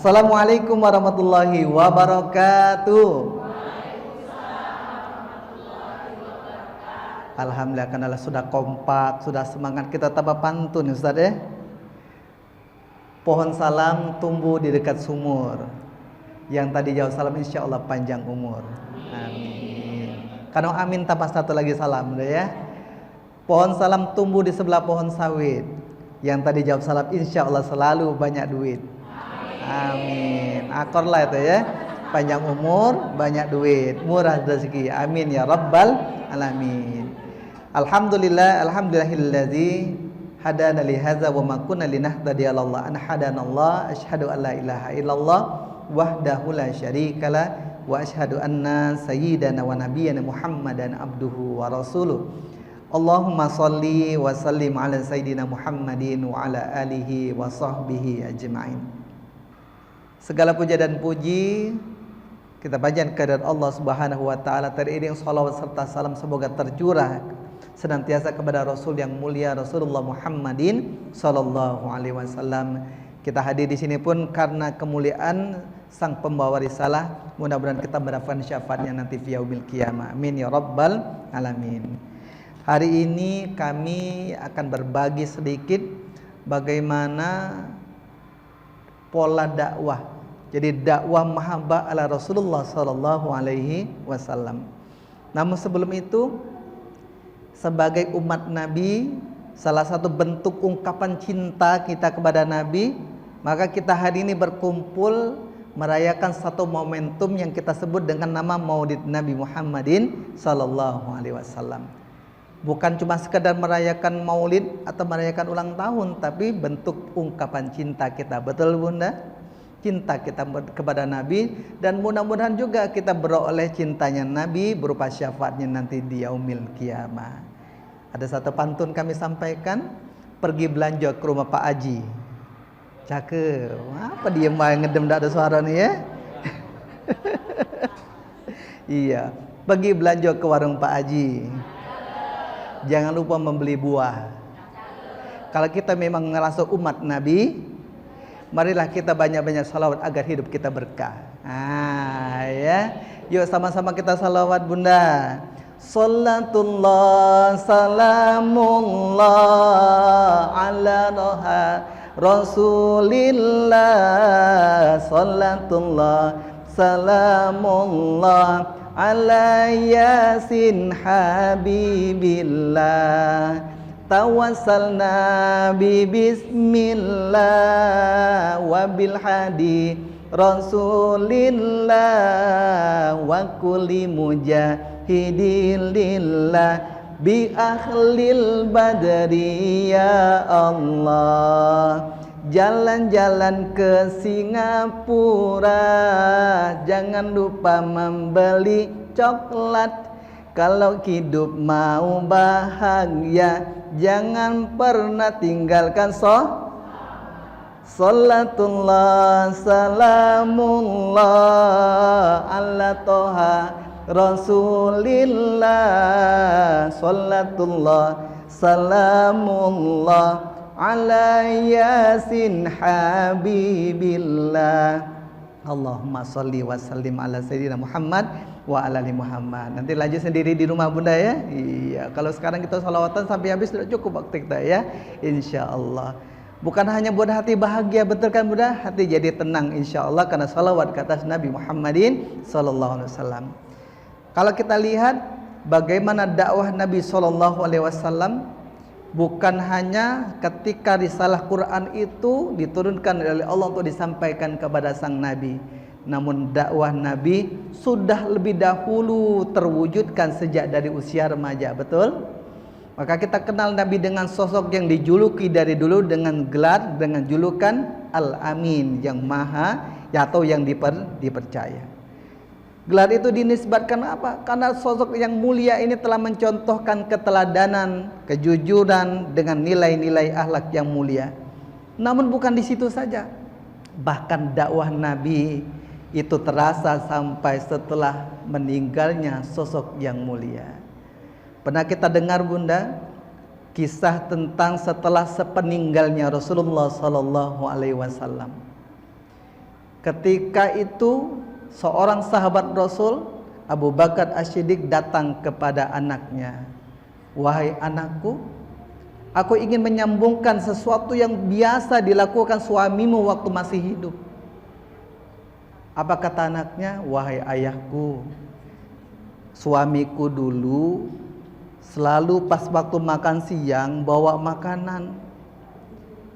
Assalamualaikum warahmatullahi wabarakatuh. Alhamdulillah, karena sudah kompak, sudah semangat, kita tambah pantun Ustaz ya. Pohon salam tumbuh di dekat sumur. Yang tadi jawab salam insya Allah panjang umur. Amin. Karena amin tambah satu lagi salam deh ya. Pohon salam tumbuh di sebelah pohon sawit. Yang tadi jawab salam insya Allah selalu banyak duit. Amin. Akor lah itu ya. Panjang umur, banyak duit, murah rezeki. Amin ya rabbal alamin. Alhamdulillah, alhamdulillahilladzi hadana li hadza wa ma kunna linahtadiya laula an hadanallah. Asyhadu an la ilaha illallah wahdahu la syarikalah wa asyhadu anna sayyidana wa nabiyyana Muhammadan abduhu wa rasuluh. Allahumma shalli wa sallim ala sayyidina Muhammadin wa ala alihi wa sahbihi ajma'in. Segala puja dan puji kita panjatkan kehadirat Allah Subhanahu wa taala, teriring salawat serta salam semoga tercurah senantiasa kepada Rasul yang mulia Rasulullah Muhammadin sallallahu alaihi wasallam. Kita hadir di sini pun karena kemuliaan sang pembawa risalah. Mudah-mudahan kita mendapatkan syafaatnya nanti fi yaumil qiyamah. Amin ya rabbal alamin. Hari ini kami akan berbagi sedikit bagaimana pola dakwah. Jadi dakwah mahabbah ala Rasulullah sallallahu alaihi wasallam. Namun sebelum itu, sebagai umat Nabi, salah satu bentuk ungkapan cinta kita kepada Nabi, maka kita hari ini berkumpul merayakan satu momentum yang kita sebut dengan nama Maulid Nabi Muhammadin sallallahu alaihi wasallam. Bukan cuma sekedar merayakan maulid atau merayakan ulang tahun, tapi bentuk ungkapan cinta kita. Betul Bunda? Cinta kita kepada Nabi, dan mudah-mudahan juga kita beroleh cintanya Nabi berupa syafaatnya nanti di yaumil qiyamah. Ada satu pantun kami sampaikan, pergi belanja ke rumah Pak Haji. Cakep. Apa dia ngedem tak ada suara nih ya? Iya, pergi belanja ke warung Pak Haji. Jangan lupa membeli buah. Kalau kita memang ngerasa umat Nabi, marilah kita banyak-banyak salawat agar hidup kita berkah. Ya. Yuk sama-sama kita salawat Bunda. Salatullah salamullah ala Rasulillah. Salatullah salamullah ala Yasin Habibillah. Tawassalna bi bismillah wa bil hadi Rasulillah wa kulli mujahidin lillah bi ahlil badri ya Allah. Jalan-jalan ke Singapura, jangan lupa membeli coklat. Kalau hidup mau bahagia, jangan pernah tinggalkan salatullah salamullah ala Toha Rasulillah. Salatullah salamullah ala Yasin Habibillah. Allahumma sholli wa sallim ala sayyidina Muhammad wa ala ali Muhammad. Nanti lanjut sendiri di rumah Bunda ya. Iya, kalau sekarang kita salawatan sampai habis sudah cukup waktu kita ya. Insya Allah. Bukan hanya buat hati bahagia, betul kan Bunda? Hati jadi tenang insya Allah karena salawat ke atas Nabi Muhammadin sallallahu alaihi wasallam. Kalau kita lihat bagaimana dakwah Nabi sallallahu alaihi wasallam, bukan hanya ketika risalah Quran itu diturunkan oleh Allah untuk disampaikan kepada sang Nabi, namun dakwah Nabi sudah lebih dahulu terwujudkan sejak dari usia remaja, betul? Maka kita kenal Nabi dengan sosok yang dijuluki dari dulu dengan gelar, dengan julukan Al-Amin, yang maha atau yang dipercaya. Gelar itu dinisbatkan apa? Karena sosok yang mulia ini telah mencontohkan keteladanan, kejujuran dengan nilai-nilai akhlak yang mulia. Namun bukan di situ saja. Bahkan dakwah Nabi itu terasa sampai setelah meninggalnya sosok yang mulia. Pernah kita dengar Bunda kisah tentang setelah sepeninggalnya Rasulullah sallallahu alaihi wasallam. Ketika itu seorang sahabat Rasul, Abu Bakar As-Siddiq, datang kepada anaknya. Wahai anakku, aku ingin menyambungkan sesuatu yang biasa dilakukan suamimu waktu masih hidup. Apa kata anaknya? Wahai ayahku, suamiku dulu selalu pas waktu makan siang bawa makanan.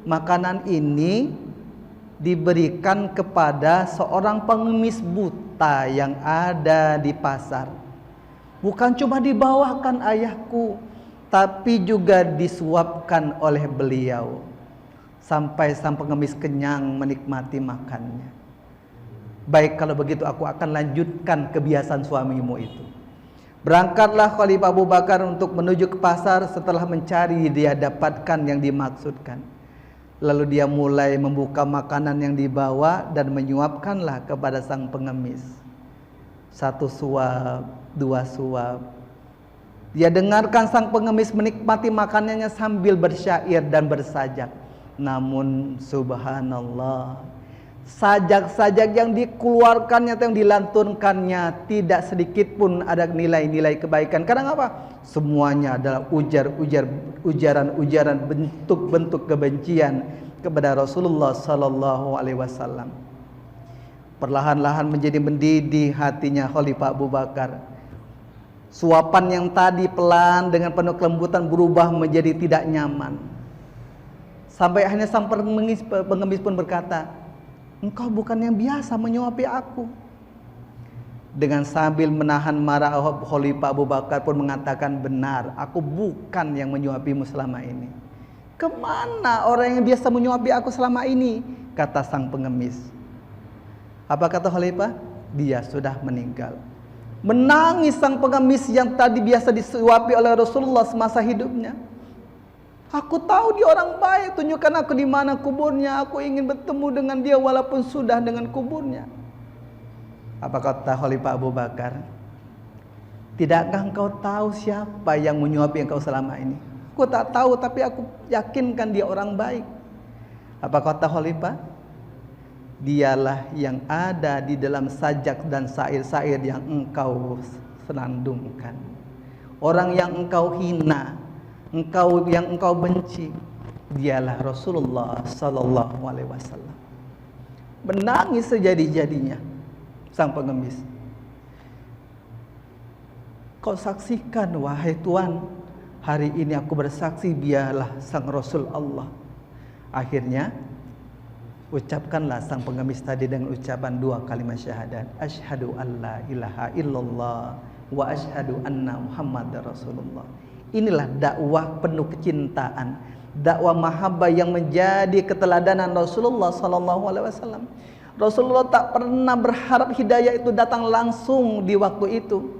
Makanan ini diberikan kepada seorang pengemis buta yang ada di pasar. Bukan cuma dibawakan ayahku, tapi juga disuapkan oleh beliau sampai sang pengemis kenyang menikmati makannya. Baik, kalau begitu aku akan lanjutkan kebiasaan suamimu itu. Berangkatlah Khalifah Abu Bakar untuk menuju ke pasar. Setelah mencari, dia dapatkan yang dimaksudkan. Lalu dia mulai membuka makanan yang dibawa dan menyuapkanlah kepada sang pengemis. 1 suap, 2 suap. Dia dengarkan sang pengemis menikmati makanannya sambil bersyair dan bersajak. Namun subhanallah, sajak-sajak yang dikeluarkannya atau yang dilantunkannya tidak sedikit pun ada nilai-nilai kebaikan. Karena apa? Semuanya adalah ujaran-ujaran, bentuk-bentuk kebencian kepada Rasulullah sallallahu alaihi wasallam. Perlahan-lahan menjadi mendidih hatinya Khalifah Abu Bakar. Suapan yang tadi pelan dengan penuh kelembutan berubah menjadi tidak nyaman. Sampai akhirnya sang pengemis pun berkata, engkau bukan yang biasa menyuapi aku. Dengan sambil menahan marah, Khalifah Abu Bakar pun mengatakan, benar, aku bukan yang menyuapimu selama ini. Kemana orang yang biasa menyuapi aku selama ini? Kata sang pengemis. Apa kata Khalifah? Dia sudah meninggal. Menangis sang pengemis yang tadi biasa disuapi oleh Rasulullah semasa hidupnya. Aku tahu dia orang baik, tunjukkan aku di mana kuburnya. Aku ingin bertemu dengan dia walaupun sudah dengan kuburnya. Apa kata Khalifah Abu Bakar? Tidakkah engkau tahu siapa yang menyuapi engkau selama ini? Aku tak tahu, tapi aku yakinkan dia orang baik. Apa kata Khalifah? Dialah yang ada di dalam sajak dan syair-syair yang engkau senandungkan. Orang yang engkau hina, yang engkau benci, dialah Rasulullah sallallahu alaihi wasallam. Menangis sejadi-jadinya sang pengemis. Kau saksikan wahai Tuhan, hari ini aku bersaksi dialah sang Rasul Allah. Akhirnya ucapkanlah sang pengemis tadi dengan ucapan 2 kalimat syahadat. Asyhadu an la ilaha illallah wa asyhadu anna Muhammadar Rasulullah. Inilah dakwah penuh kecintaan, dakwah mahabbah yang menjadi keteladanan Rasulullah sallallahu alaihi wasallam. Rasulullah tak pernah berharap hidayah itu datang langsung di waktu itu,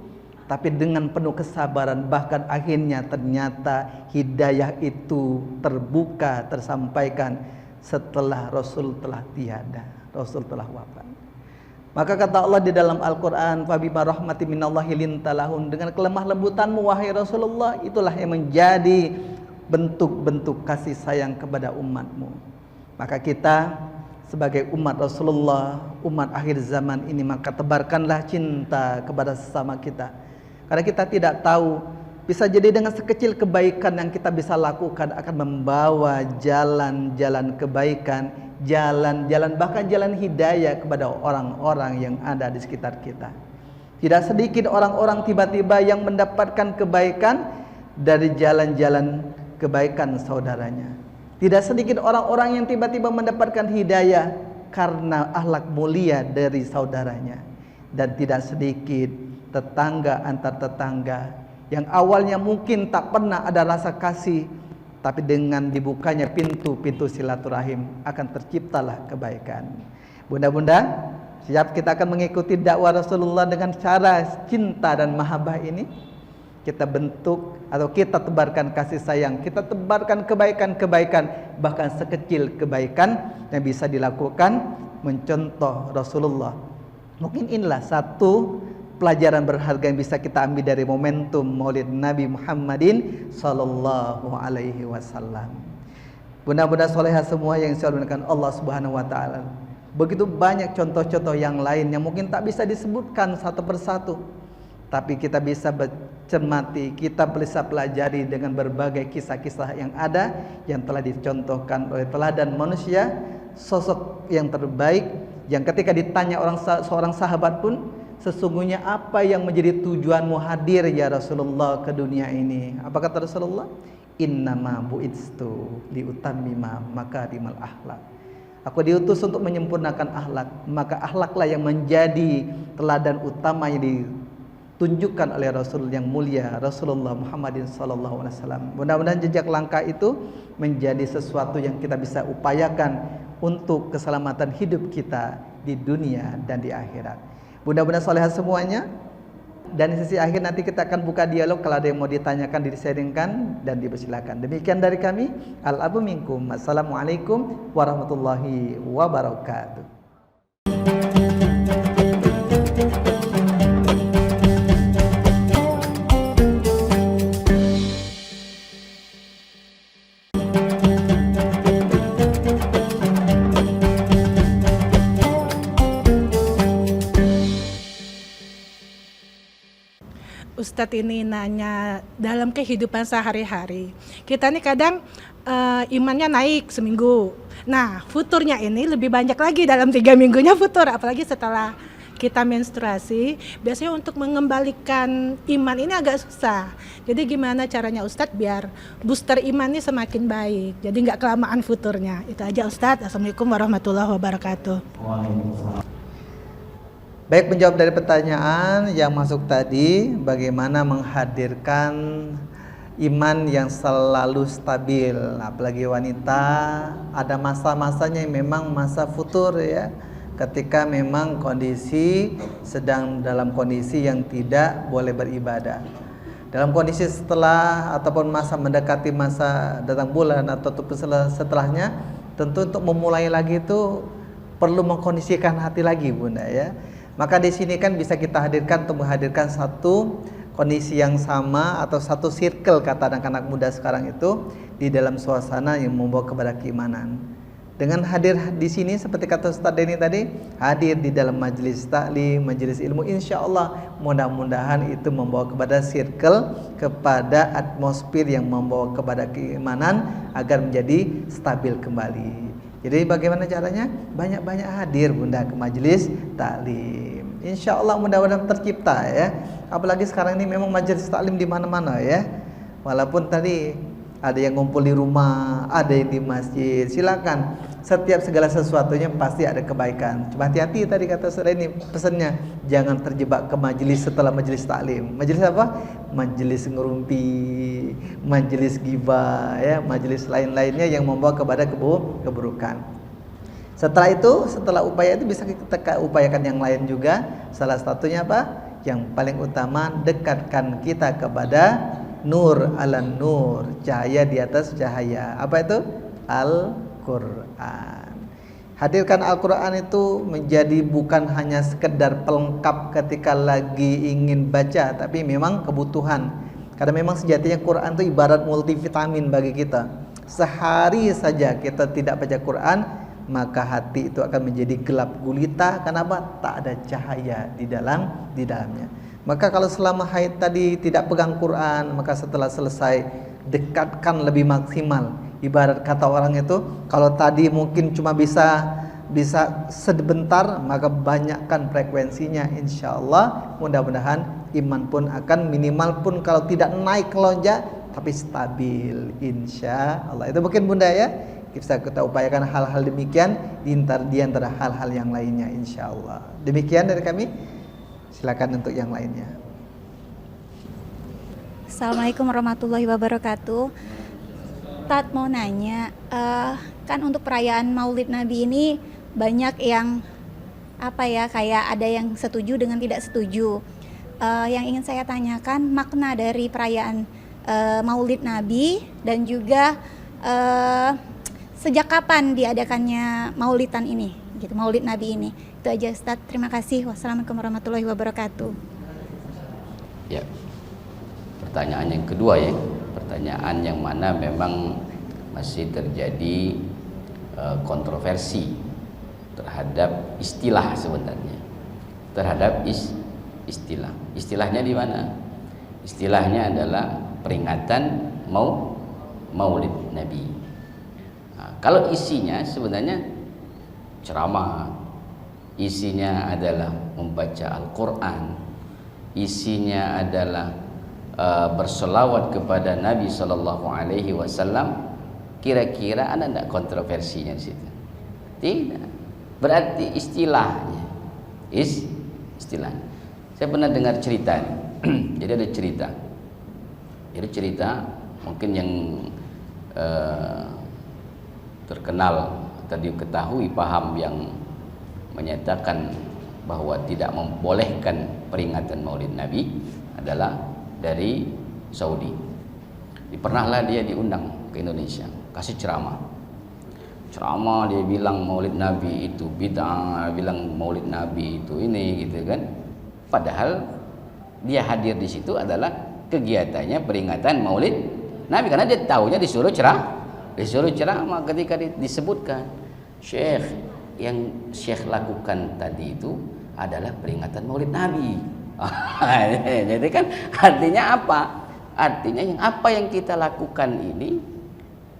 tapi dengan penuh kesabaran. Bahkan akhirnya ternyata hidayah itu terbuka, tersampaikan setelah Rasul telah tiada, Rasul telah wafat. Maka kata Allah di dalam Al-Quran, Fabima rahmati minallahi lintalahun, dengan kelemah lembutanmu wahai Rasulullah, itulah yang menjadi bentuk-bentuk kasih sayang kepada umatmu. Maka kita sebagai umat Rasulullah, umat akhir zaman ini, maka tebarkanlah cinta kepada sesama kita. Karena kita tidak tahu, bisa jadi dengan sekecil kebaikan yang kita bisa lakukan akan membawa jalan-jalan kebaikan, jalan-jalan bahkan jalan hidayah kepada orang-orang yang ada di sekitar kita. Tidak sedikit orang-orang tiba-tiba yang mendapatkan kebaikan dari jalan-jalan kebaikan saudaranya. Tidak sedikit orang-orang yang tiba-tiba mendapatkan hidayah karena akhlak mulia dari saudaranya. Dan tidak sedikit tetangga antar tetangga yang awalnya mungkin tak pernah ada rasa kasih, tapi dengan dibukanya pintu-pintu silaturahim akan terciptalah kebaikan. Bunda-bunda, siap kita akan mengikuti dakwah Rasulullah dengan cara cinta dan mahabbah ini. Kita bentuk atau kita tebarkan kasih sayang, kita tebarkan kebaikan-kebaikan, bahkan sekecil kebaikan yang bisa dilakukan mencontoh Rasulullah. Mungkin inilah satu pelajaran berharga yang bisa kita ambil dari momentum Maulid Nabi Muhammadin sallallahu alaihi wasallam. Bunda-bunda solehah semua yang saya muliakan Allah Subhanahu wa taala. Begitu banyak contoh-contoh yang lain yang mungkin tak bisa disebutkan satu persatu, tapi kita bisa cermati, kita bisa pelajari dengan berbagai kisah-kisah yang ada, yang telah dicontohkan oleh teladan manusia, sosok yang terbaik, yang ketika ditanya seorang sahabat pun, sesungguhnya apa yang menjadi tujuanmu hadir ya Rasulullah ke dunia ini? Apa kata Rasulullah? Innama bu'itstu liutammima makarimal akhlak. Aku diutus untuk menyempurnakan akhlak, maka akhlaklah yang menjadi teladan utama yang ditunjukkan oleh Rasul yang mulia, Rasulullah Muhammadin sallallahu alaihi wasallam. Mudah-mudahan jejak langkah itu menjadi sesuatu yang kita bisa upayakan untuk keselamatan hidup kita di dunia dan di akhirat. Mudah-mudahan soleh semuanya. Dan di sisi akhir nanti kita akan buka dialog, kalau ada yang mau ditanyakan, diseringkan dan dipersilakan. Demikian dari kami. Al-abu minkum. Assalamualaikum warahmatullahi wabarakatuh. Ustadz ini nanya, dalam kehidupan sehari-hari kita nih kadang imannya naik seminggu, nah futurnya ini lebih banyak lagi dalam 3 minggunya futur, apalagi setelah kita menstruasi. Biasanya untuk mengembalikan iman ini agak susah. Jadi gimana caranya Ustadz biar booster iman ini semakin baik, jadi nggak kelamaan futurnya? Itu aja Ustadz. Assalamualaikum warahmatullahi wabarakatuh. Waalaikumsalam. Baik, menjawab dari pertanyaan yang masuk tadi, bagaimana menghadirkan iman yang selalu stabil, apalagi wanita, ada masa-masanya yang memang masa futur ya, ketika memang kondisi sedang dalam kondisi yang tidak boleh beribadah. Dalam kondisi setelah ataupun masa mendekati masa datang bulan atau setelahnya, tentu untuk memulai lagi itu perlu mengkondisikan hati lagi Bunda ya. Maka di sini kan bisa kita hadirkan untuk menghadirkan satu kondisi yang sama atau satu circle, kata anak-anak muda sekarang itu, di dalam suasana yang membawa kepada keimanan. Dengan hadir di sini seperti kata Ustadz Denny tadi, hadir di dalam majelis taklim, majelis ilmu, insya Allah mudah-mudahan itu membawa kepada circle, kepada atmosfer yang membawa kepada keimanan agar menjadi stabil kembali. Jadi bagaimana caranya? Banyak-banyak hadir Bunda ke majelis taklim. Insya Allah mudah-mudahan tercipta ya. Apalagi sekarang ini memang majelis taklim di mana-mana ya. Walaupun tadi ada yang ngumpul di rumah, ada yang di masjid. Silakan. Setiap segala sesuatunya pasti ada kebaikan. Cuma hati-hati tadi kata saudara ini pesannya, jangan terjebak ke majelis setelah majelis taklim. Majelis apa? Majelis ngerumpi, majelis ghibah ya, majelis lain-lainnya yang membawa kepada keburukan. Setelah itu, setelah upaya itu bisa kita upayakan yang lain juga. Salah satunya apa? Yang paling utama, dekatkan kita kepada nur ala nur, cahaya di atas cahaya. Apa itu? Al-Quran. Hadirkan Al-Quran itu menjadi bukan hanya sekedar pelengkap ketika lagi ingin baca, tapi memang kebutuhan. Karena memang sejatinya Quran itu ibarat multivitamin bagi kita. Sehari saja kita tidak baca Quran, maka hati itu akan menjadi gelap gulita. Kenapa? Tak ada cahaya di dalamnya. Maka kalau selama haid tadi tidak pegang Quran, maka setelah selesai dekatkan lebih maksimal. Ibarat kata orang itu, kalau tadi mungkin cuma bisa sebentar, maka banyakkan frekuensinya. Insya Allah mudah-mudahan iman pun akan minimal pun kalau tidak naik lonjak, tapi stabil. Insya Allah. Itu mungkin Bunda ya. Kita upayakan hal-hal demikian di antara hal-hal yang lainnya. Insya Allah. Demikian dari kami. Silakan untuk yang lainnya. Assalamualaikum warahmatullahi wabarakatuh. Tat mau nanya, kan untuk perayaan Maulid Nabi ini banyak yang kayak ada yang setuju dengan tidak setuju. Yang ingin saya tanyakan makna dari perayaan Maulid Nabi dan juga sejak kapan diadakannya Maulidan ini, gitu, Maulid Nabi ini. Itu aja Ustaz. Terima kasih. Wassalamualaikum warahmatullahi wabarakatuh. Ya. Pertanyaan yang kedua ya, pertanyaan yang mana memang masih terjadi kontroversi terhadap istilah sebenarnya. Terhadap istilah. Istilahnya di mana? Istilahnya adalah peringatan Maulid Nabi. Nah, kalau isinya sebenarnya ceramah, isinya adalah membaca Al-Quran, isinya adalah berselawat kepada Nabi Sallallahu Alaihi Wasallam. Kira-kira ada tidak kontroversinya di situ? Tidak. Berarti istilahnya, istilah. Saya pernah dengar cerita nih. Jadi ada cerita. Jadi cerita mungkin yang terkenal atau diketahui paham yang menyatakan bahwa tidak membolehkan peringatan Maulid Nabi adalah dari Saudi. Pernahlah dia diundang ke Indonesia, kasih ceramah. Ceramah dia bilang Maulid Nabi itu bid'ah, bilang Maulid Nabi itu ini gitu kan. Padahal dia hadir di situ adalah kegiatannya peringatan Maulid Nabi, karena dia tahunya disuruh ceramah ketika disebutkan Syekh, yang Syekh lakukan tadi itu adalah peringatan Maulid Nabi. Jadi kan artinya apa? Artinya apa yang kita lakukan ini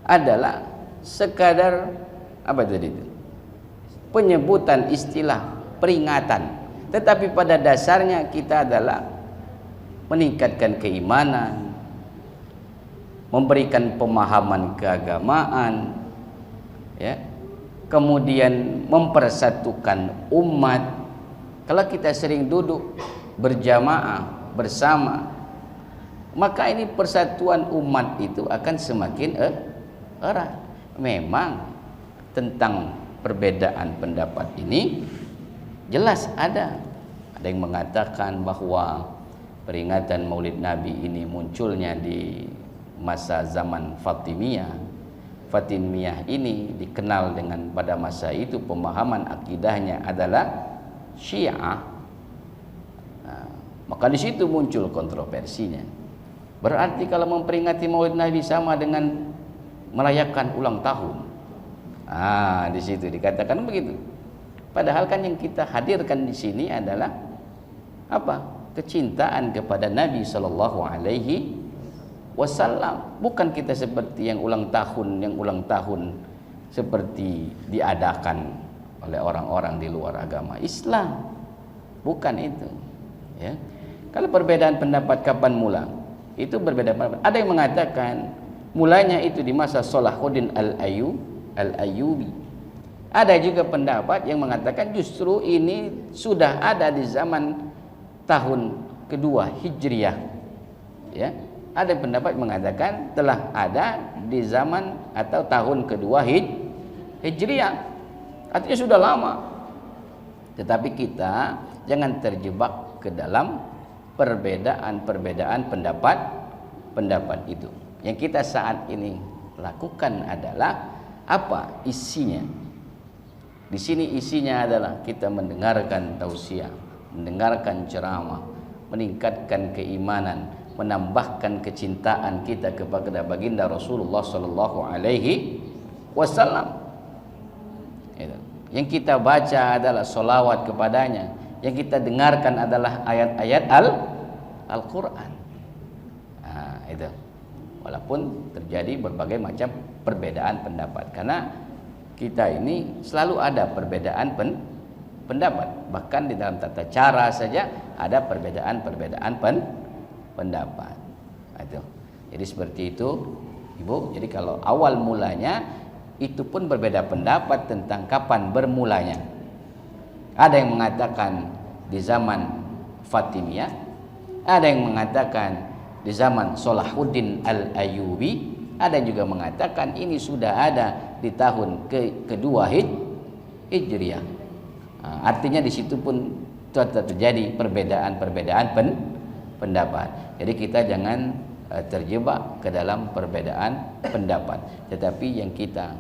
adalah sekadar apa tadi itu? Penyebutan istilah peringatan. Tetapi pada dasarnya kita adalah meningkatkan keimanan, memberikan pemahaman keagamaan, ya. Kemudian mempersatukan umat. Kalau kita sering duduk berjamaah bersama, maka ini persatuan umat itu akan semakin erat. Memang tentang perbedaan pendapat ini jelas ada yang mengatakan bahwa peringatan Maulid Nabi ini munculnya di masa zaman Fatimiyah. Fatimiyah ini dikenal dengan pada masa itu pemahaman akidahnya adalah Syiah. Nah, maka di situ muncul kontroversinya. Berarti kalau memperingati Maulid Nabi sama dengan merayakan ulang tahun. Di situ dikatakan begitu. Padahal kan yang kita hadirkan di sini adalah apa? Kecintaan kepada Nabi Sallallahu Alaihi Wasallam. Bukan kita seperti yang ulang tahun seperti diadakan oleh orang-orang di luar agama Islam. Bukan itu. Ya. Kalau perbedaan pendapat kapan mula? Itu berbeda pendapat. Ada yang mengatakan mulanya itu di masa Salahuddin Al-Ayyubi. Ada juga pendapat yang mengatakan justru ini sudah ada di zaman tahun kedua Hijriah. Ya. Ada pendapat mengatakan telah ada di zaman atau tahun kedua Hijriah. Artinya sudah lama. Tetapi kita jangan terjebak ke dalam perbedaan pendapat itu. Yang kita saat ini lakukan adalah apa isinya? Di sini isinya adalah kita mendengarkan tausiah, mendengarkan ceramah, meningkatkan keimanan, menambahkan kecintaan kita kepada baginda Rasulullah Sallallahu Alaihi Wasallam. Yang kita baca adalah solawat kepadanya, yang kita dengarkan adalah ayat-ayat Al-Quran. Itu. Walaupun terjadi berbagai macam perbedaan pendapat, karena kita ini selalu ada perbedaan pendapat. Bahkan di dalam tata cara saja ada perbedaan pendapat. Itu. Jadi seperti itu, Ibu. Jadi kalau awal mulanya itu pun berbeda pendapat tentang kapan bermulanya. Ada yang mengatakan di zaman Fatimiyah, ada yang mengatakan di zaman Salahuddin Al-Ayyubi, ada juga mengatakan ini sudah ada di tahun kedua Hijriah. Artinya di situ pun terjadi perbedaan pendapat. Jadi kita jangan terjebak ke dalam perbedaan pendapat, tetapi yang kita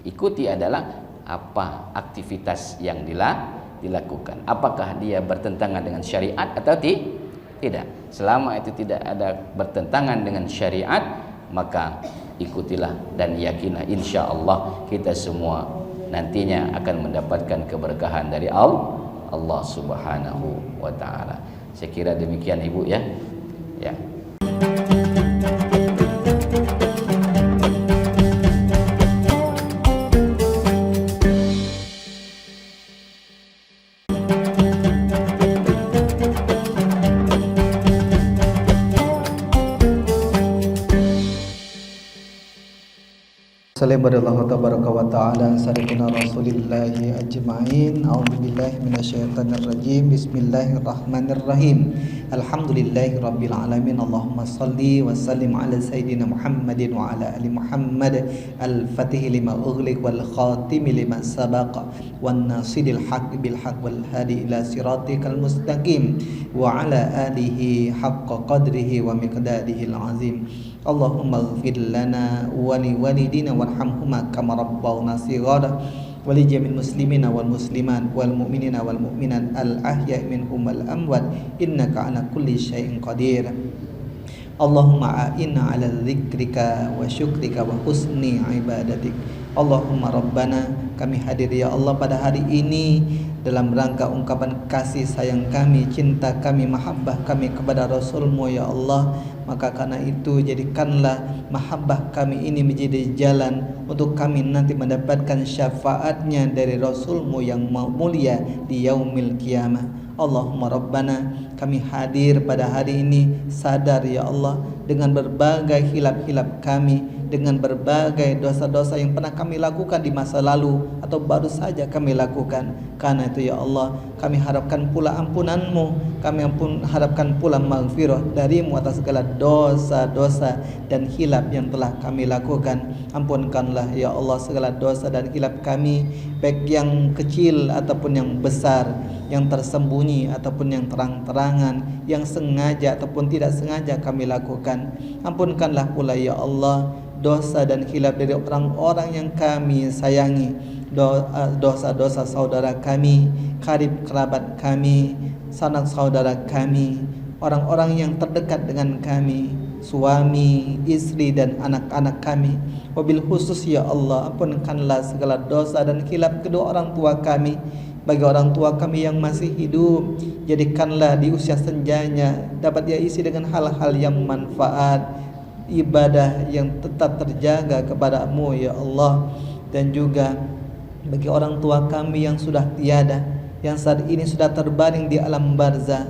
ikuti adalah apa aktivitas yang dilakukan. Apakah dia bertentangan dengan syariat atau tidak? Selama itu tidak ada bertentangan dengan syariat, maka ikutilah dan yakinlah, insya Allah kita semua nantinya akan mendapatkan keberkahan dari Allah Subhanahu wa taala. Saya kira demikian Ibu ya. Ya. Assalamualaikum warahmatullahi wabarakatuh. Sayyidina Rasulillahi ajma'in. A'udzubillahi minasyaitonirrajim. Bismillahirrahmanirrahim. Alhamdulillahi rabbil alamin. Allahumma shalli wa sallim ala sayyidina Muhammadin wa ala ali Muhammad. Al-Fatih lima ughliq wal khatim lima sabaq wan nasidil haqq bil haqq wal hadi ila siratikal mustaqim wa ala alihi haqqa qadrihi wa miqdarihi al-azim. Allahumma ighfir lana wa li walidina warhamhuma kama rabbawna shighara wa li jami'il muslimina wal muslimat wal mu'minina wal mu'minat al ahya'i minhum wal amwat innaka ala kulli syai'in qadir. Allahumma a'inna ala dzikrika wa syukrika wa husni ibadatik. Allahumma rabbana, kami hadir ya Allah pada hari ini dalam rangka ungkapan kasih sayang kami, cinta kami, mahabbah kami kepada Rasul-Mu ya Allah. Maka karena itu jadikanlah mahabbah kami ini menjadi jalan untuk kami nanti mendapatkan syafaatnya dari Rasul-Mu yang mulia di yaumil qiyamah. Allahumma rabbana, kami hadir pada hari ini sadar ya Allah dengan berbagai hilap-hilap kami, dengan berbagai dosa-dosa yang pernah kami lakukan di masa lalu atau baru saja kami lakukan. Karena itu ya Allah, kami harapkan pula ampunan-Mu, kami harapkan pula maghfirah dari-Mu atas segala dosa-dosa dan hilap yang telah kami lakukan. Ampunkanlah ya Allah segala dosa dan hilap kami, baik yang kecil ataupun yang besar, yang tersembunyi ataupun yang terang-terangan, yang sengaja ataupun tidak sengaja kami lakukan. Ampunkanlah pula ya Allah dosa dan hilap dari orang-orang yang kami sayangi, dosa-dosa saudara kami, karib kerabat kami, sanak saudara kami, orang-orang yang terdekat dengan kami, suami, istri dan anak-anak kami. Wabil khusus ya Allah, ampunkanlah segala dosa dan hilap kedua orang tua kami. Bagi orang tua kami yang masih hidup, jadikanlah di usia senjanya dapat dia isi dengan hal-hal yang manfaat, ibadah yang tetap terjaga kepada-Mu ya Allah. Dan juga bagi orang tua kami yang sudah tiada, yang saat ini sudah terbaring di alam barzah,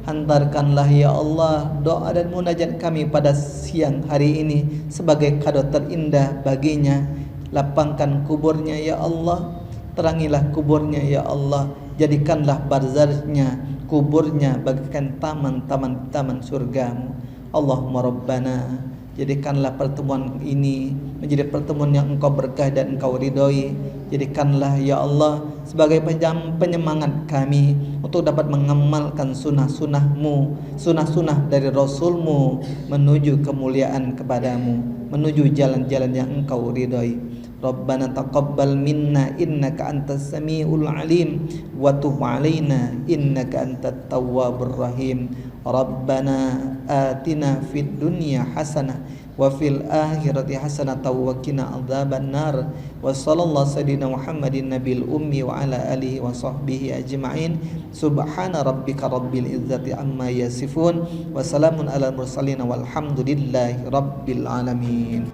hantarkanlah ya Allah doa dan munajat kami pada siang hari ini sebagai kado terindah baginya. Lapangkan kuburnya ya Allah, terangilah kuburnya ya Allah, jadikanlah barzahnya, kuburnya bagaikan taman-taman surga-Mu. Allahumma rabbana, jadikanlah pertemuan ini menjadi pertemuan yang Engkau berkah dan Engkau ridhoi. Jadikanlah ya Allah sebagai penyemangat kami untuk dapat mengamalkan sunnah-sunnah-Mu, sunnah-sunnah dari Rasul-Mu menuju kemuliaan kepada-Mu, menuju jalan-jalan yang Engkau ridhoi. Rabbana taqabbal minna innaka antas samiul alim wa tub alaina innaka antat tawwabur rahim. Rabbana atina fid dunya hasanah wa fil akhirati hasanah wa qina adzaban nar. Wa sallallahu sayyidina Muhammadin nabiyil ummi wa ala alihi wa sahbihi ajma'in. Subhana rabbika rabbil izzati amma yasifun wa salamun alal mursalin walhamdulillahi rabbil alamin.